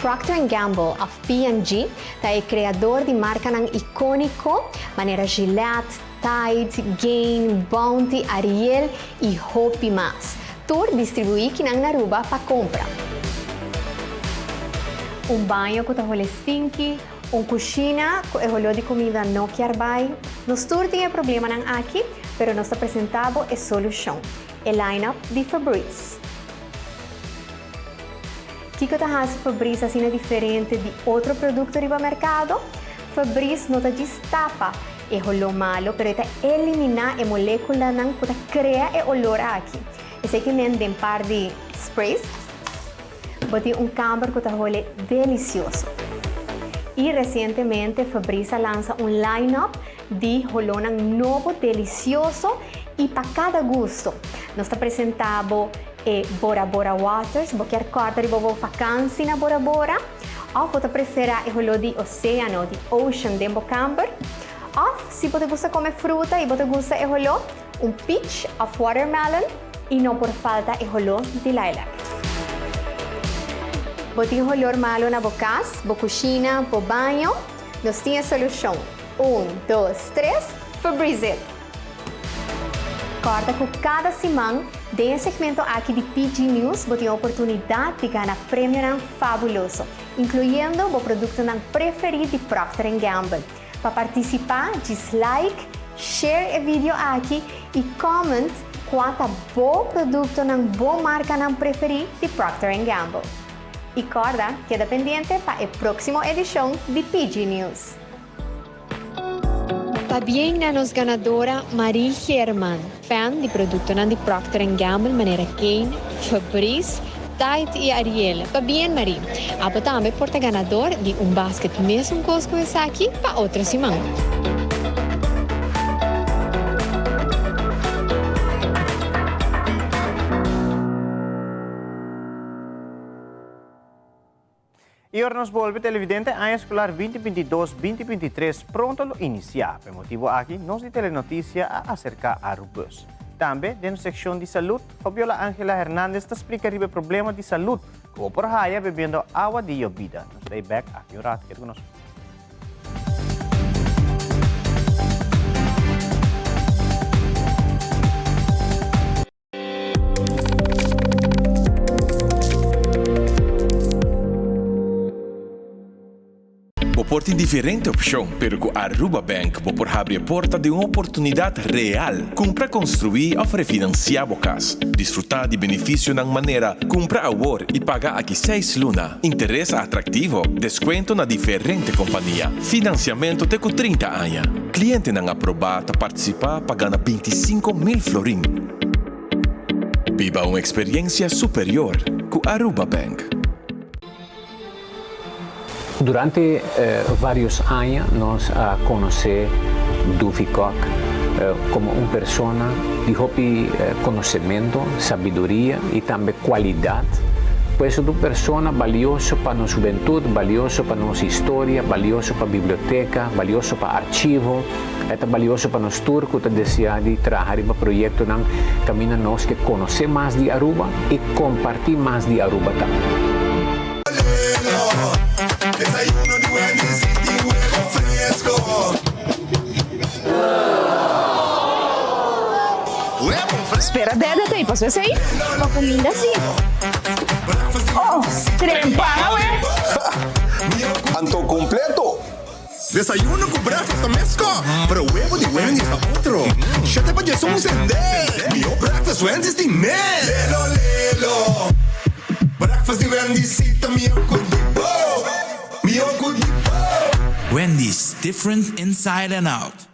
Procter & Gamble of P&G é criador de marca icônico, maneira Gillette, Tide, Gain, Bounty, Ariel e Hopi mais. Tur distribui que na Aruba para compra. Um banho que está stinky, uma cozinha que é de comida não quer bem. Nós todos temos problema aqui, mas nós apresentamos a solução. O line-up de Febreze. O que está Febreze assim diferente de outro produto do mercado? Febreze não destapa o olor malo, mas está eliminar a molécula que cria o olor aqui. Esse aqui tem um par de sprays. Botei camber que está delicioso. E recentemente Febreze lança line-up de rolão novo, delicioso e para cada gosto. Nós apresentamos Bora Bora Waters, qualquer quarta de vacância na Bora Bora. Ou você prefere o rolão de oceano, de ocean, de camber. off se você gosta de comer fruta e você gosta de rolô, peach of watermelon e não por falta de rolô de lilac. Botin rolô malo na bocas, bo cozinha, bo banho, nós temos solução. 1, 2, 3, Febreze. Corta com cada semana, desse segmento aqui de PG News, você tem a oportunidade de ganhar prêmio fabuloso, incluindo o produto preferido de Procter & Gamble. Para participar, dislike, share o vídeo aqui e comment qual é o produto na boa marca preferido de Procter & Gamble. E corda, queda pendente para a próxima edição de PG News. Também na nossa ganadora Marie Herman, fan de produto de Procter & Gamble, maneira Kane, Febreze, Tide e Ariel. Também Marie, a também porta ganador de basket mesmo cosco esse aqui para outra semana. E ora nos volve televidente a escolar 2022-2023 pronto a iniciar. Por motivo aqui, nós de Telenotícia a acercar a Rubus. Também, dentro da secção de saúde, Fabiola Ángela Hernández te explica o problema de saúde, como por aí bebendo água de llovida. Nos stay back aqui ora, quer conosco. Porta diferente opção, pero com a Aruba Bank por abrir a porta de uma oportunidade real. Compra, construir ou refinanciar o casa. Desfrutar de benefício na maneira comprar agora e pagar aqui 6 luna. Interesse atrativo, desconto na diferente companhia. Financiamento até com 30 anos. Cliente não aprovado participar pagando 25.000 florim. Viva uma experiência superior com a Aruba Bank. Durante vários anos, nós conhecemos Duffy Cock como uma pessoa de conhecimento, sabedoria e também qualidade. Pois é uma pessoa valiosa para nossa juventude, valiosa para nossa história, valiosa para a biblioteca, valiosa para o arquivo, é valioso para nós turcos que desejam trabalhar para projeto que caminha nós que conhecer mais de Aruba e compartilhar mais de Aruba também. Desayuno de Wendy's y huevo fresco. Espera, Deda, tem, posso ver isso aí? Uma comida assim. Oh, trempana, ué. Anto completo. Desayuno con breakfast tamesco. Pero huevo de Wendy's pa' otro. Ya te vayas a encender. Mio breakfast Wendy's de men. Lelo, lelo. Breakfast de Wendy's y también con Wendy's, different inside and out.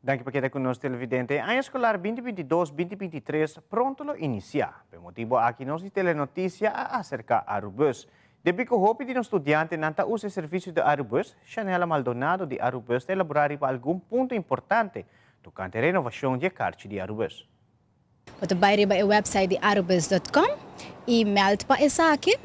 Danke por quedar conosco, televidente. A escolar 2022-2023 pronto a iniciar. Por motivo aqui nós de Telenotícia a acercar a Arubus. Depois que o hopi de um estudante não usa o serviço de Arubus, Chanela Maldonado de Arubus de elaborar para algum ponto importante tocante a renovação de carte de Arubus. Você vai para o website de arubus.com e meld para essa aqui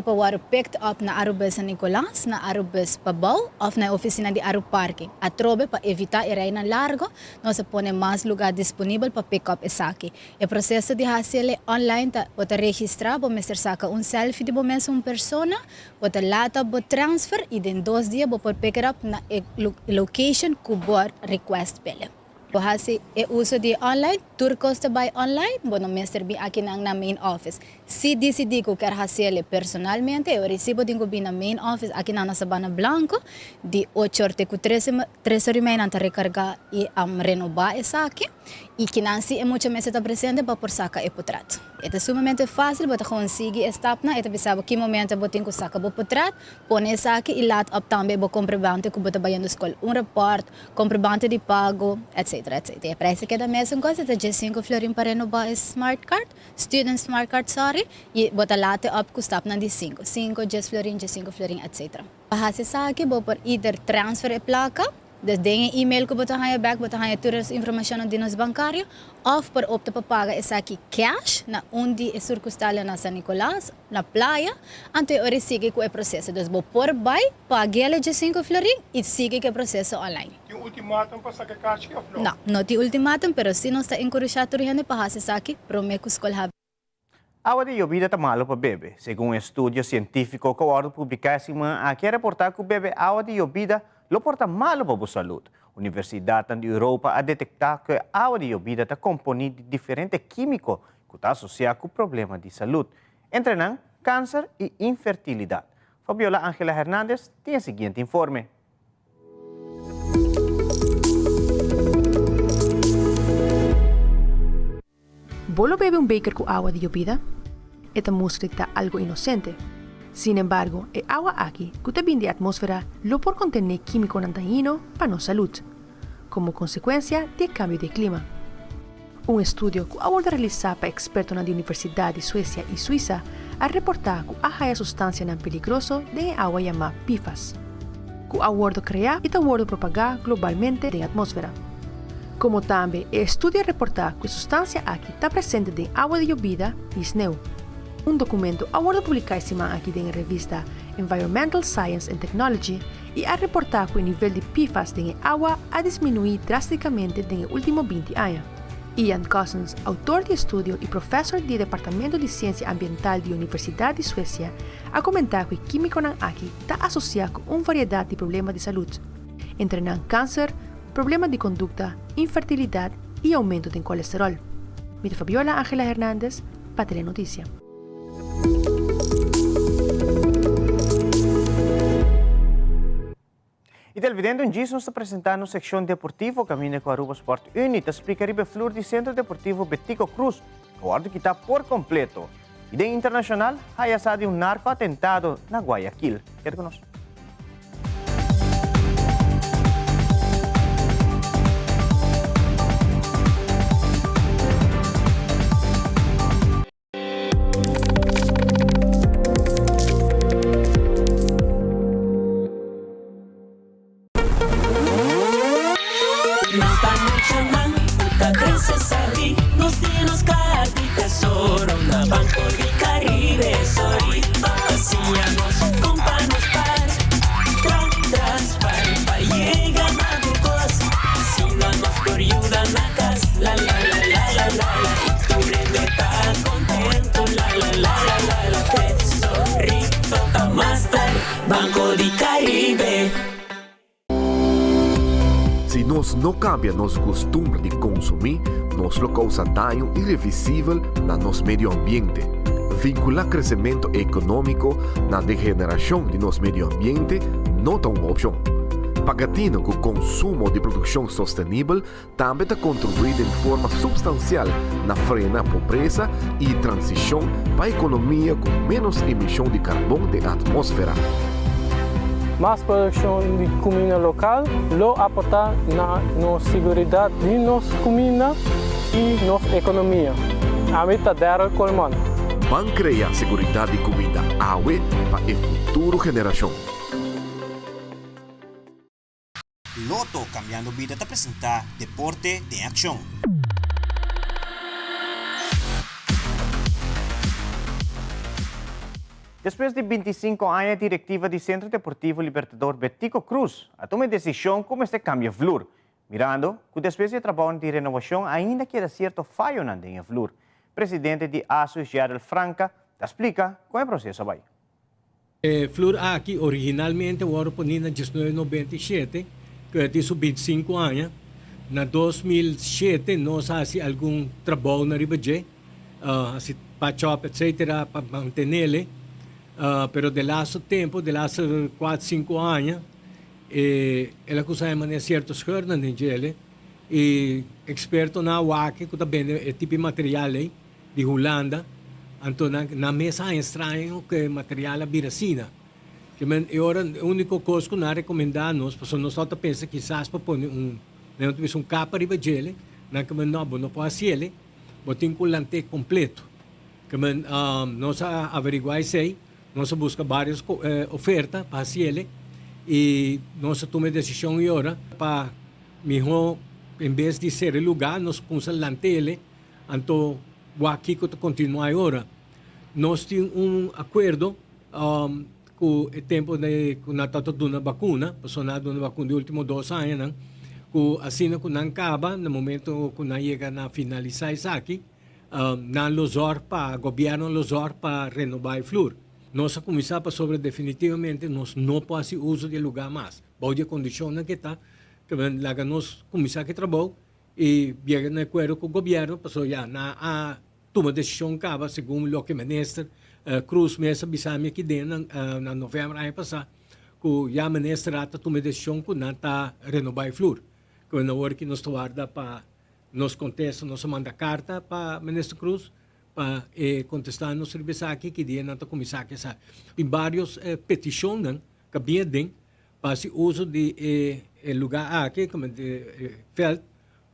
para picked up na Arubus San Nicolas, na Arubus Pabau ou na oficina de Aruparque. A trobe para evitar ir na largo, nós põe mais lugar disponível para pick up essa aqui. O processo de fazer online, você registrar, você saca selfie de você uma pessoa, você lata, você transfer e em 2 dias você pick it up na location que você request pele. Bahasa uso di online, turcos também online, bueno, me servi aqui na main office. Se decidi que quer fazer personalmente, eu recebo dingo na main office aqui na Sabana Blanco, de 8 horas com 13 horas e meia recargar e renovar essa aqui. E que Nancy é muitas vezes está presente para por sacar e potrat. É sumamente fácil, você consegue estar na, e sabe que momento você tem que sacar o potrat, põe essa aqui e lá também o comprovante que você vai na escola, report, comprovante de pago, etc, etc. É para isso que é da mesma coisa, é 5 florin para renovar smart card, student smart card, sorry, e você lá te up custa na de 5 florin, 5 florin, etc. Para essa aqui, você pode either transfer a placa, desde o e-mail que você tem back, você tem toda essa informação no dinos bancário, ou por optar para pagar essa aqui cash, na onde é circunstância na San Nicolás, na praia, antes de seguir com o processo. Então, você pode pagar de 5 florin e seguir com o processo online. Tem ultimatum para sacar cash ou não? Não, não tem ultimatum, mas se não está encorajado para fazer isso aqui, prometo que a escola. Agua de lluvia está malo para bebê. Según un estudio científico que acaba de publicar, aquí reportar que bebe agua de lluvia lo porta malo para a saúde. A Universidade da Europa a detectar que a água de lluvia está composta de diferentes químicos que está associado com problemas de saúde, entre eles câncer e infertilidade. Fabiola Ángela Hernández tem o seguinte informe. ¿Vos bebe un beker con agua de lluvia? Esta muestra está algo inocente. Sin embargo, el agua aquí, que también de atmósfera, lo por contener químico dañino para nuestra salud, como consecuencia del cambio de clima. Un estudio que aborda realizado por expertos de la Universidad de Suecia y Suiza ha reportado que hay sustancias peligrosas de agua llamada PFAS, que aborda crear y aborda propagar globalmente en la atmósfera. Como también el estudio reporta que sustancia aquí está presente en agua de lluvia y snow. Un documento aborda publicado aquí en la revista Environmental Science and Technology y ha reportado que el nivel de PFAS en el agua ha disminuido drásticamente en los últimos 20 años. Ian Cousins, autor del estudio y profesor del Departamento de Ciencia Ambiental de la Universidad de Suecia, ha comentado que el químico aquí está asociado con una variedad de problemas de salud, entre cáncer, problemas de conducta, infertilidad y aumento de colesterol. Mi Fabiola Ángela Hernández, para Telenoticia. E televidente, um dia nós está apresentando a secção deportiva Caminho com a Aruba Sport Uni, te explicaria o flor do Centro Deportivo Betico Cruz, que guarda que está por completo. E de internacional, há assado um narco atentado na Guayaquil. Quer conosco? Se nós não cambiamos nosso costume de consumir, nós lo causa daño irreversível na nosso meio ambiente. Vincular crescimento econômico na degeneração de nosso meio ambiente não é uma opção. Pagatino que o consumo de produção sustentável também está contribuindo de forma substancial na frenar a pobreza e transição para a economia com menos emissão de carbono da atmosfera. Mais produção de comida local lo aporta na nossa segurança de nossa comida e nossa economia. A meta dela colmar. Van criar segurança de comida água para a futura geração. Loto Cambiando Vida te apresenta Deporte de Acción. Depois de 25 anos, a diretiva do Centro Deportivo Libertador Betico Cruz a tomar decisão como este cambia flor, mirando que depois de trabalho de renovação ainda queda certo falho na linha flor. Presidente de ASUS, Gerald Franca, explica como é o processo vai. Flor aqui originalmente era ponida em 1997, que é de 25 anos. Na 2007 nós fazíamos algum trabalho na Ribaje, assim patch-up, etc., para manter-lo. Pero de lazo tempo, de lazo 4-5 anos, ela consegue manter certos coisas na Nigéria e experto na wake que também é tipo de material de Holanda, então na mesa é estranho que material é biracina. Que é o único coisa que nós recomendamos, porque nós só pensa que quizás para pôr um capa de gele, não pode ser, botar um lante completo. Que nós averiguamos isso, nós buscamos várias ofertas para ser e nós tomamos a decisão agora para melhor, em vez de ser o lugar, nós usamos lantele, então aqui que continuar agora. Nós temos acordo com o tempo de nós dando vacuna, nós dando vacuna dos últimos 2 anos, que assim que nós acaba, no momento que nós chega a finalizar isso aqui, nós losor para o governo losor para renovar o flúor. Nós começamos sobre definitivamente nós não podemos uso de lugar mais. Boa condição que está, que nós começamos a trabalhar e chega no acordo com o governo, passou já na toma decisão acaba segundo o que o ministro Cruz Mesa bisame aqui dentro na novembro ano passado, que já o ministro toma decisão que não está renovar o flúor. Que na hora que nós guarda para nos contesta, nós manda carta para o ministro Cruz para contestar no serviço aqui que dia não está começar a sair. Em várias petições que viem para o uso de lugar aqui, como de feld,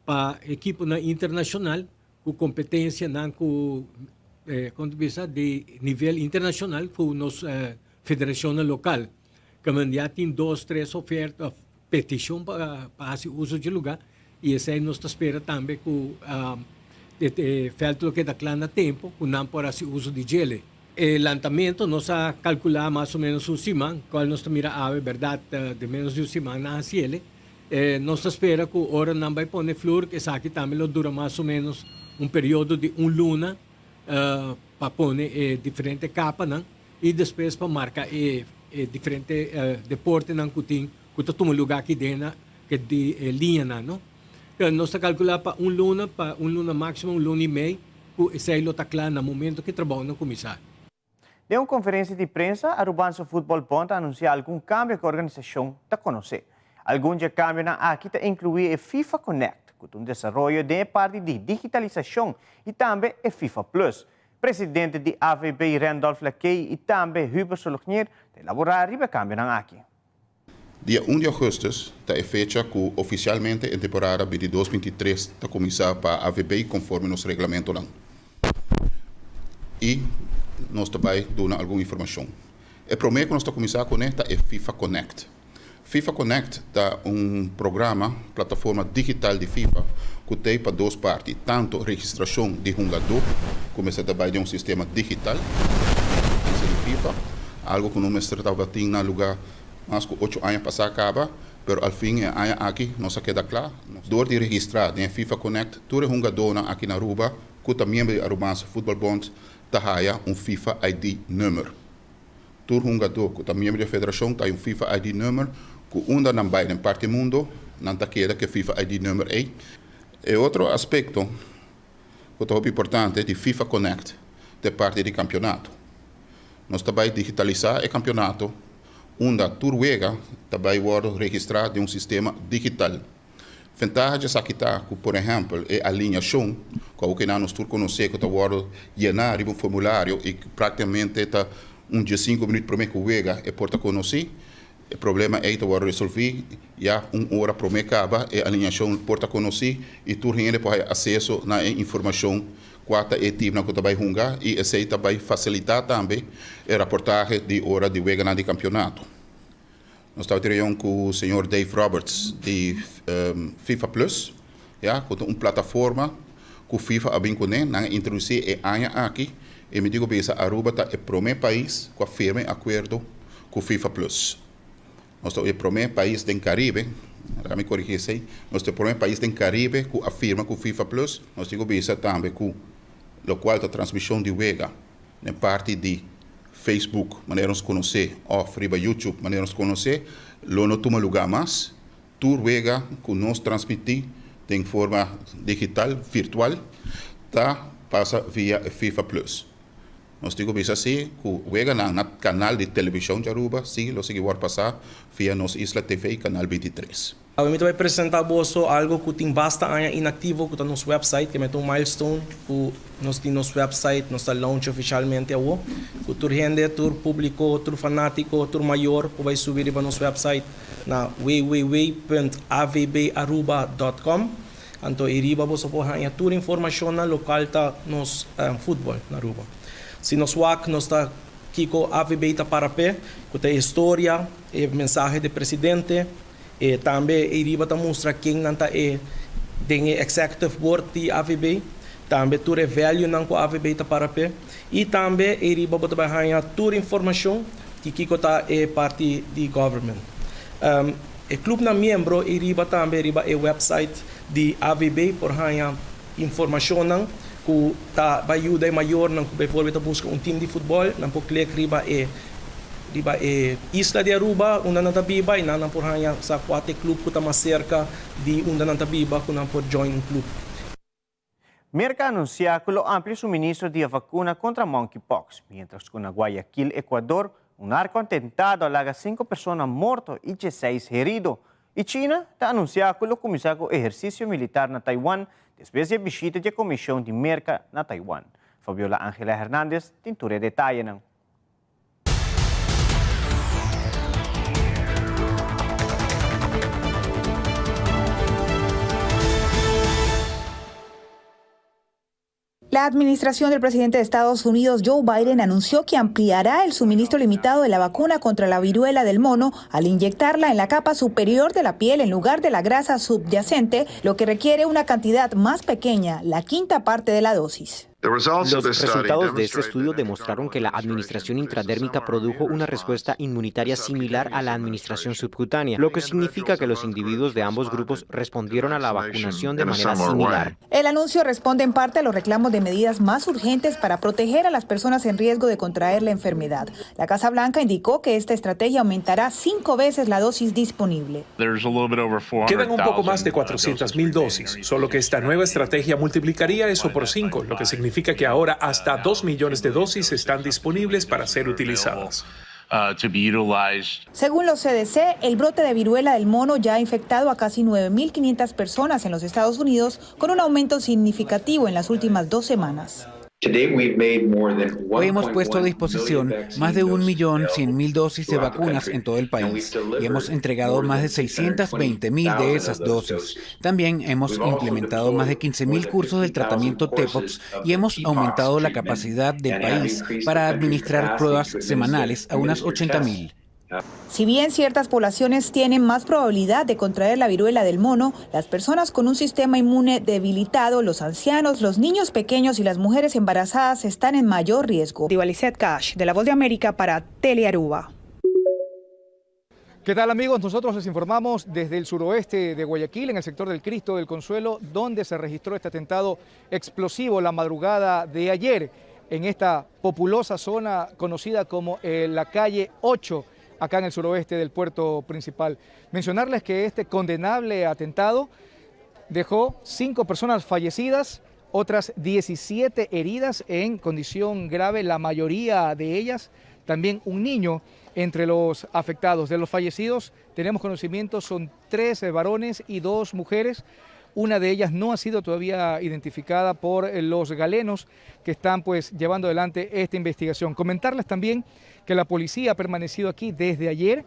para equipe internacional com competência com de nível internacional com nossa federação local. Que já tem 2, 3 ofertas, petição para o uso de lugar e essa aí nós espera também que o que dá claro tempo, que não para o uso de gele. O lançamento nós calculamos mais ou menos uma semana, qual nós mira a verdade de menos de uma semana na gele. Nós espera que a hora não vai pôr flúor, que essa aqui também dura mais ou menos período de luna para pôr diferente capa, não? E depois para marcar diferente deporte que tem, que está tomando lugar aqui dentro, que de linha, não? Nós calculamos para luna máximo, 1 luna e meio, que esse aí está claro no momento que trabalha no comissário. De uma conferência de prensa, a Arubança Futebol Ponta anunciou algum cambio que a organização está conhecendo. Algum cambio aqui está incluir a FIFA Connect, que é um desenvolvimento de parte de digitalização e também a FIFA Plus. Presidente de AVB Randolph Lakey e também Huber Solognier elaborar o cambio aqui. Dia 1 de agosto está a fecha que oficialmente a temporada de 2023 está começar para a AVB conforme nos regulamento lá. E nós também damos alguma informação. O primeiro que nós estamos começando com é FIFA Connect. FIFA Connect é programa, plataforma digital de FIFA, que tem para 2 partes, tanto registração de jogador, como se trabalha em sistema digital, de FIFA, algo que nós estamos tendo no lugar mais que 8 anos para acaba, mas ao fim aqui nós queda claro. Door de registrar em FIFA Connect, todo jogador aqui na Aruba, que também é Arubança Futebol Bond, tem FIFA ID número. Todo jogador que também é da federação tem FIFA ID número, que anda na baia em parte do mundo, não está queda que FIFA ID número é. E outro aspecto que é importante é de FIFA Connect, de parte do campeonato. Nós também digitalizar o campeonato, onde a Turwega também vai registrar de sistema digital. Vantagens aqui está, por exemplo, é a alinhação, que nós conhecemos, que vai llenar um formulário e praticamente está 5 minutos para que o Wega é porta conhecer. O problema é que vai resolver, já 1 hora para que acaba, a alinhação porta conhecer e Turwega pode ter acesso à informação quanto é time que vai jogar e esse aí vai facilitar também a reportagem de hora de Wega no campeonato. Nós estamos trabalhando com o senhor Dave Roberts de FIFA Plus, que é uma plataforma que o FIFA a introduzir aqui e me digo que a Aruba é o primeiro país que firma acordo com o FIFA Plus. Nós somos o primeiro país do Caribe, me corrigir isso, nós somos o primeiro país do Caribe que afirma com o FIFA Plus. Nós digo que também com o qual a transmissão de Wega na parte de Facebook, maneira nos conhecer, riba YouTube, maneira nos conhecer, lo não toma lugar mais, tudo Wega que nós transmitir de forma digital, virtual, passa via FIFA Plus. Nós digo bisa assim, que wega na canal de televisão de Aruba, sigue lo sigue war passar via nos Isla TV canal 23. A gente vai apresentar boso algo que tem bastante inativo que está no nosso website, que é um milestone que nós temos no website, nós está launch oficialmente agora, que tur gente, tur público, tur fanático, tur maior, que vai subir para nosso website na www.avbaruba.com. Então, iriba boso por hanya tur informação na local ta nos futebol na Aruba. Se nos WAC nós está aqui com AVB para pé, que tem história, mensagem do presidente. E também iriba ta mostra quem nanta tem executive board de AVB, também tudo value nan ko AVB ta para pé e também iriba bota bahaya tudo informação que kiko ta parte de government. O clube na membro iriba também iriba website de AVB por hanya informação nan que ta vai ajudar maior nan ko bevolve ta busca time de futebol nan po click riba Diba Isla de Aruba, una nanta biba, e nanang porhanya sa quate club que está mais cerca de una nanta biba que não pode join um clube. Merca anuncia que lo amplio suministro de vacuna contra monkeypox, mientras que en Guayaquil, Ecuador, un arco atentado alaga 5 personas muertas y 16 heridos. Y China está anunciando que lo comienza con ejercicio militar en Taiwán después de visita de comisión de Merca en Taiwán. Fabiola Ángela Hernández tinture detalle. La administración del presidente de Estados Unidos, Joe Biden, anunció que ampliará el suministro limitado de la vacuna contra la viruela del mono al inyectarla en la capa superior de la piel en lugar de la grasa subyacente, lo que requiere una cantidad más pequeña, la quinta parte de la dosis. Los resultados de este estudio demostraron que la administración intradérmica produjo una respuesta inmunitaria similar a la administración subcutánea, lo que significa que los individuos de ambos grupos respondieron a la vacunación de manera similar. El anuncio responde en parte a los reclamos de medidas más urgentes para proteger a las personas en riesgo de contraer la enfermedad. La Casa Blanca indicó que esta estrategia aumentará 5 veces la dosis disponible. Quedan un poco más de 400,000 dosis, solo que esta nueva estrategia multiplicaría eso por 5, lo que significa que ahora hasta 2 millones de dosis están disponibles para ser utilizadas. Según los CDC, el brote de viruela del mono ya ha infectado a casi 9.500 personas en los Estados Unidos, con un aumento significativo en las últimas 2 semanas. Hoy hemos puesto a disposición más de 1.100.000 dosis de vacunas en todo el país y hemos entregado más de 620.000 de esas dosis. También hemos implementado más de 15.000 cursos del tratamiento TEPOX y hemos aumentado la capacidad del país para administrar pruebas semanales a unas 80.000. Si bien ciertas poblaciones tienen más probabilidad de contraer la viruela del mono, las personas con un sistema inmune debilitado, los ancianos, los niños pequeños y las mujeres embarazadas están en mayor riesgo. Divalicet Cash, de La Voz de América para Telearuba. ¿Qué tal, amigos? Nosotros les informamos desde el suroeste de Guayaquil, en el sector del Cristo del Consuelo, donde se registró este atentado explosivo la madrugada de ayer en esta populosa zona conocida como la calle 8, acá en el suroeste del puerto principal. Mencionarles que este condenable atentado dejó 5 personas fallecidas, otras 17 heridas en condición grave, la mayoría de ellas, también un niño entre los afectados. De los fallecidos tenemos conocimiento, son 3 varones y 2 mujeres. Una de ellas no ha sido todavía identificada por los galenos que están llevando adelante esta investigación. Comentarles también que la policía ha permanecido aquí desde ayer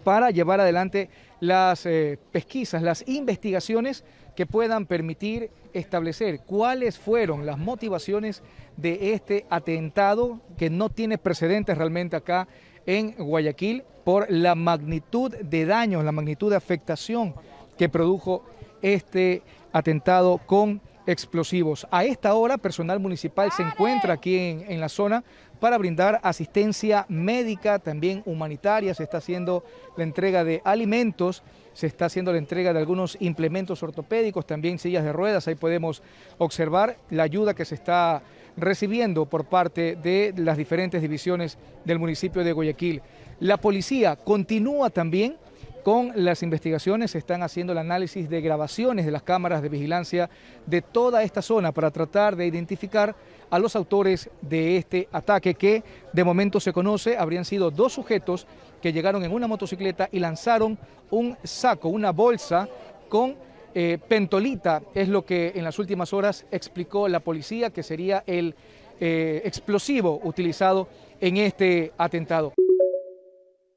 para llevar adelante las pesquisas, las investigaciones que puedan permitir establecer cuáles fueron las motivaciones de este atentado que no tiene precedentes realmente acá en Guayaquil por la magnitud de daños, la magnitud de afectación que produjo este atentado con explosivos. A esta hora, personal municipal se encuentra aquí en la zona para brindar asistencia médica, también humanitaria. Se está haciendo la entrega de alimentos, se está haciendo la entrega de algunos implementos ortopédicos, también sillas de ruedas. Ahí podemos observar la ayuda que se está recibiendo por parte de las diferentes divisiones del municipio de Guayaquil. La policía continúa también con las investigaciones, se están haciendo el análisis de grabaciones de las cámaras de vigilancia de toda esta zona para tratar de identificar a los autores de este ataque que de momento se conoce. Habrían sido 2 sujetos que llegaron en una motocicleta y lanzaron un saco, una bolsa con pentolita, es lo que en las últimas horas explicó la policía que sería el explosivo utilizado en este atentado.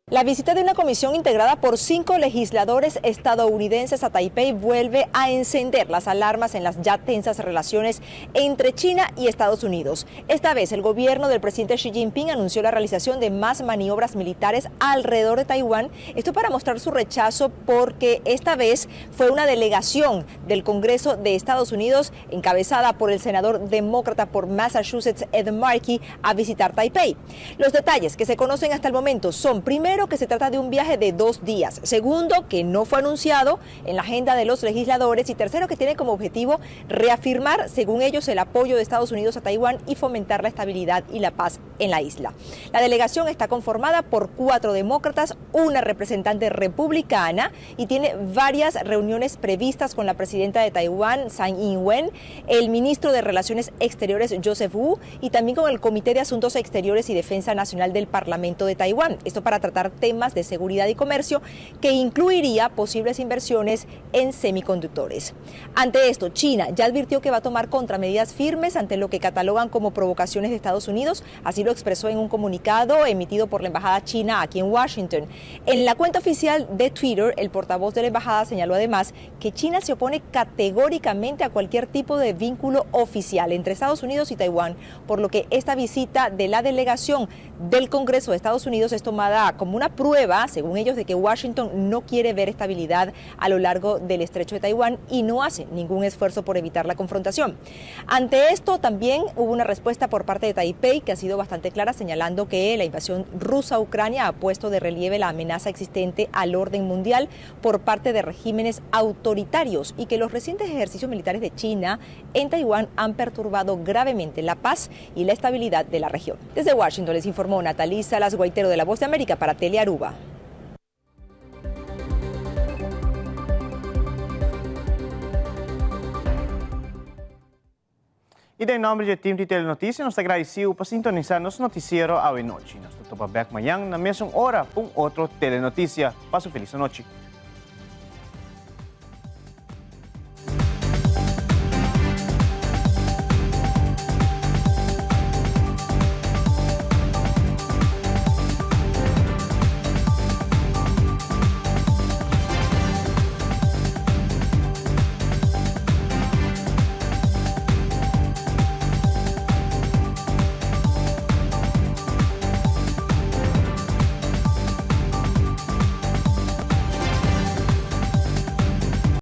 La visita de una comisión integrada por 5 legisladores estadounidenses a Taipei vuelve a encender las alarmas en las ya tensas relaciones entre China y Estados Unidos. Esta vez el gobierno del presidente Xi Jinping anunció la realización de más maniobras militares alrededor de Taiwán, esto para mostrar su rechazo porque esta vez fue una delegación del Congreso de Estados Unidos encabezada por el senador demócrata por Massachusetts Ed Markey a visitar Taipei. Los detalles que se conocen hasta el momento son: primero, que se trata de un viaje de 2 días. Segundo, que no fue anunciado en la agenda de los legisladores. Y tercero, que tiene como objetivo reafirmar, según ellos, el apoyo de Estados Unidos a Taiwán y fomentar la estabilidad y la paz en la isla. La delegación está conformada por 4 demócratas, una representante republicana y tiene varias reuniones previstas con la presidenta de Taiwán, Tsai Ing-wen, el ministro de Relaciones Exteriores, Joseph Wu, y también con el Comité de Asuntos Exteriores y Defensa Nacional del Parlamento de Taiwán. Esto para tratar temas de seguridad y comercio que incluiría posibles inversiones en semiconductores. Ante esto, China ya advirtió que va a tomar contramedidas firmes ante lo que catalogan como provocaciones de Estados Unidos. Así lo expresó en un comunicado emitido por la Embajada China aquí en Washington. En la cuenta oficial de Twitter, el portavoz de la embajada señaló además que China se opone categóricamente a cualquier tipo de vínculo oficial entre Estados Unidos y Taiwán, por lo que esta visita de la delegación del Congreso de Estados Unidos es tomada como una prueba, según ellos, de que Washington no quiere ver estabilidad a lo largo del estrecho de Taiwán y no hace ningún esfuerzo por evitar la confrontación. Ante esto también hubo una respuesta por parte de Taipei que ha sido bastante clara, señalando que la invasión rusa a Ucrania ha puesto de relieve la amenaza existente al orden mundial por parte de regímenes autoritarios y que los recientes ejercicios militares de China en Taiwán han perturbado gravemente la paz y la estabilidad de la región. Desde Washington les informó Natalí Salas Guaitero de La Voz de América para Telearuba. E em nome do time de Telenotícias, nós agradecemos por sintonizar nosso noticiero à noite. Nós estamos back amanhã na mesma hora com outro Telenotícia. Passe feliz noite.